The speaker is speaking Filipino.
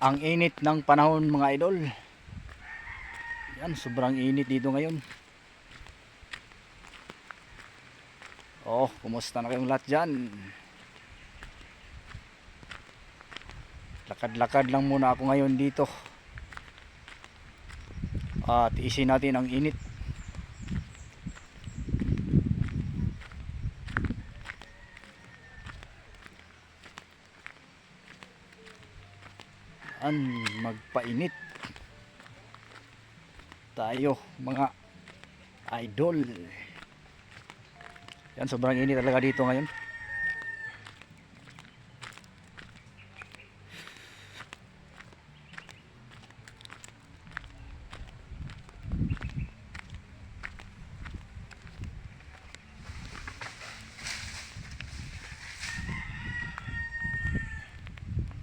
Ang init ng panahon mga idol. Yan, sobrang init dito ngayon. Oh, kumusta na kayong lahat dyan? Lakad-lakad lang muna ako ngayon dito. At isin natin ang init. Magpainit tayo mga idol. Yan, sobrang init talaga dito ngayon.